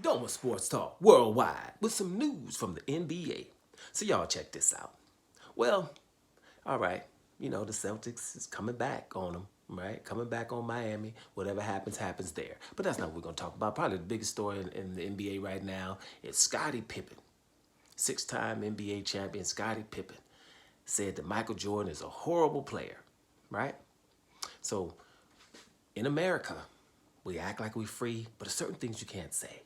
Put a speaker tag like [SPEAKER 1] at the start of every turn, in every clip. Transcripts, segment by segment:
[SPEAKER 1] Doma Sports Talk worldwide with some news from the NBA. So y'all check this out. Well, all right, the Celtics is coming back on them, right? Coming back on Miami. Whatever happens, happens there. But that's not what we're going to talk about. Probably the biggest story in the NBA right now is Scottie Pippen. Six-time NBA champion Scottie Pippen said that Michael Jordan is a horrible player, right? So in America, we act like we're free, but there's certain things you can't say.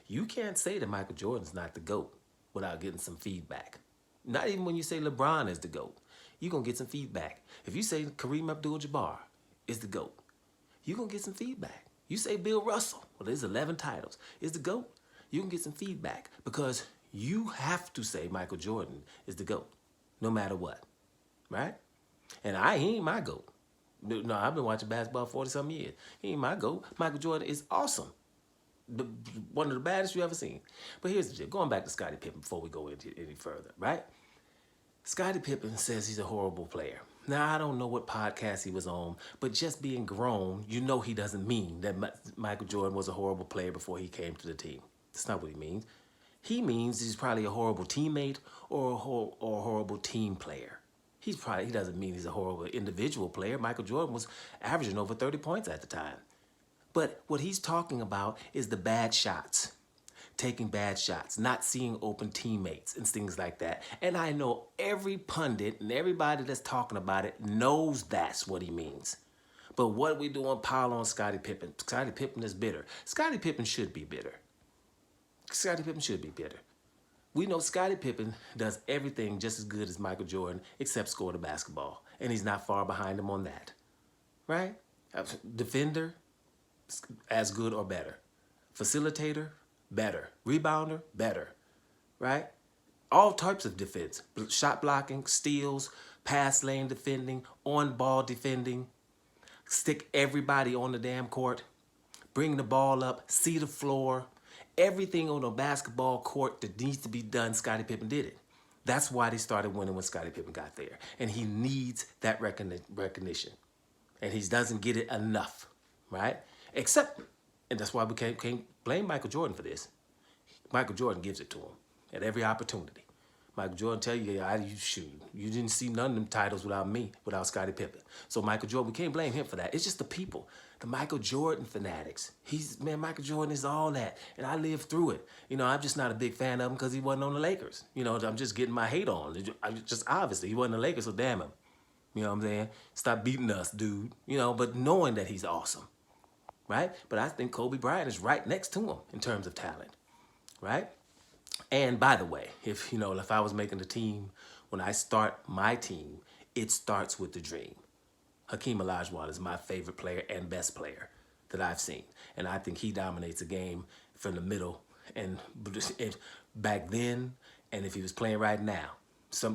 [SPEAKER 1] You can't say that Michael Jordan's not the GOAT without getting some feedback. Not even when you say LeBron is the GOAT. You're going to get some feedback. If you say Kareem Abdul-Jabbar is the GOAT, you're going to get some feedback. You say Bill Russell, well, there's 11 titles, is the GOAT, you can get some feedback because you have to say Michael Jordan is the GOAT no matter what, right? And he ain't my GOAT. No, I've been watching basketball 40-something years. He ain't my GOAT. Michael Jordan is awesome. One of the baddest you ever seen. But here's the deal. Going back to Scottie Pippen before we go into any further, right? Scottie Pippen says he's a horrible player. Now, I don't know what podcast he was on, but just being grown, you know he doesn't mean that Michael Jordan was a horrible player before he came to the team. That's not what he means. He means he's probably a horrible teammate or a horrible team player. He doesn't mean he's a horrible individual player. Michael Jordan was averaging over 30 points at the time. But what he's talking about is the bad shots, taking bad shots, not seeing open teammates and things like that. And I know every pundit and everybody that's talking about it knows that's what he means. But what we doing pile on Scottie Pippen? Scottie Pippen is bitter. Scottie Pippen should be bitter. Scottie Pippen should be bitter. We know Scottie Pippen does everything just as good as Michael Jordan except score the basketball. And he's not far behind him on that. Right? Defender, as good or better. Facilitator, better. Rebounder, better. Right? All types of defense. Shot blocking, steals, pass lane defending, on-ball defending. Stick everybody on the damn court. Bring the ball up, see the floor. Everything on a basketball court that needs to be done, Scottie Pippen did it. That's why they started winning when Scottie Pippen got there. And he needs that recognition. And he doesn't get it enough, right? Except, and that's why we can't blame Michael Jordan for this. Michael Jordan gives it to him at every opportunity. Michael Jordan tell you, you didn't see none of them titles without me, without Scottie Pippen. So Michael Jordan, we can't blame him for that. It's just the people, the Michael Jordan fanatics. Michael Jordan is all that, and I lived through it. I'm just not a big fan of him because he wasn't on the Lakers. I'm just getting my hate on. Just obviously, he wasn't the Lakers, so damn him. You know what I'm saying? Stop beating us, dude. But knowing that he's awesome, right? But I think Kobe Bryant is right next to him in terms of talent, right? And by the way, if I was making a team, when I start my team, it starts with the dream. Hakeem Olajuwon is my favorite player and best player that I've seen. And I think he dominates a game from the middle and back then, and if he was playing right now.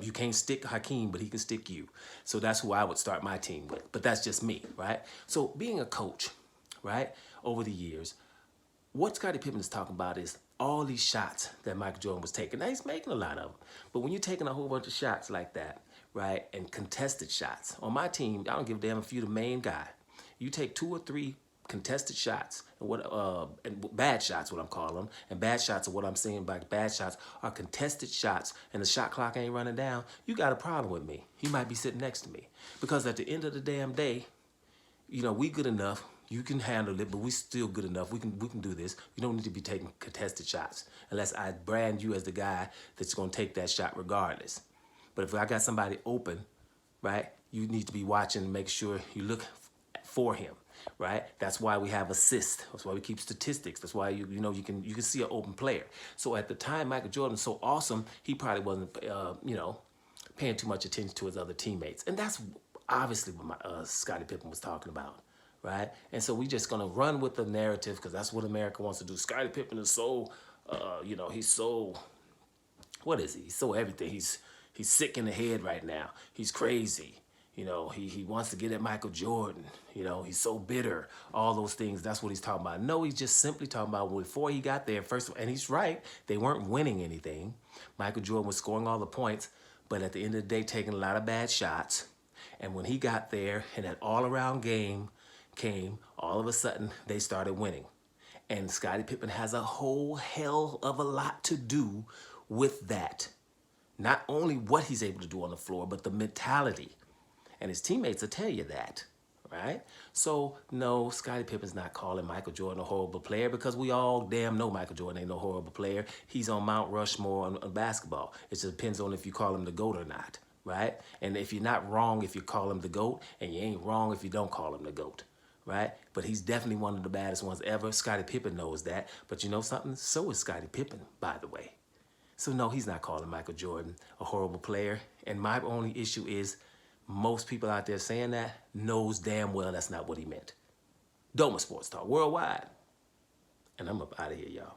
[SPEAKER 1] You can't stick Hakeem, but he can stick you. So that's who I would start my team with. But that's just me, right? So being a coach, right, over the years, what Scottie Pippen is talking about is all these shots that Michael Jordan was taking. Now, he's making a lot of them. But when you're taking a whole bunch of shots like that, right, and contested shots, on my team, I don't give a damn if you're the main guy. You take 2 or 3 contested shots, and bad shots, what I'm calling them, and bad shots are what I'm saying by bad shots are contested shots, and the shot clock ain't running down, you got a problem with me. You might be sitting next to me. Because at the end of the damn day, we good enough. You can handle it, but we still good enough. We can do this. You don't need to be taking contested shots unless I brand you as the guy that's going to take that shot regardless. But if I got somebody open, right, you need to be watching and make sure you look for him, right? That's why we have assists. That's why we keep statistics. That's why you can see an open player. So at the time, Michael Jordan was so awesome, he probably wasn't paying too much attention to his other teammates, and that's obviously what Scottie Pippen was talking about. Right? And so we just going to run with the narrative because that's what America wants to do. Scottie Pippen is so, he's so, what is he? He's so everything. He's sick in the head right now. He's crazy. He wants to get at Michael Jordan. He's so bitter. All those things. That's what he's talking about. No, he's just simply talking about before he got there, first of all, and he's right. They weren't winning anything. Michael Jordan was scoring all the points, but at the end of the day, taking a lot of bad shots. And when he got there in that all-around game, came, all of a sudden, they started winning. And Scottie Pippen has a whole hell of a lot to do with that. Not only what he's able to do on the floor, but the mentality. And his teammates will tell you that, right? So, no, Scottie Pippen's not calling Michael Jordan a horrible player because we all damn know Michael Jordan ain't no horrible player. He's on Mount Rushmore on basketball. It just depends on if you call him the GOAT or not, right? And if you're not wrong if you call him the GOAT, and you ain't wrong if you don't call him the GOAT, right? But he's definitely one of the baddest ones ever. Scottie Pippen knows that. But you know something? So is Scottie Pippen, by the way. So no, he's not calling Michael Jordan a horrible player. And my only issue is most people out there saying that knows damn well that's not what he meant. Doma Sports Talk Worldwide. And I'm up out of here, y'all.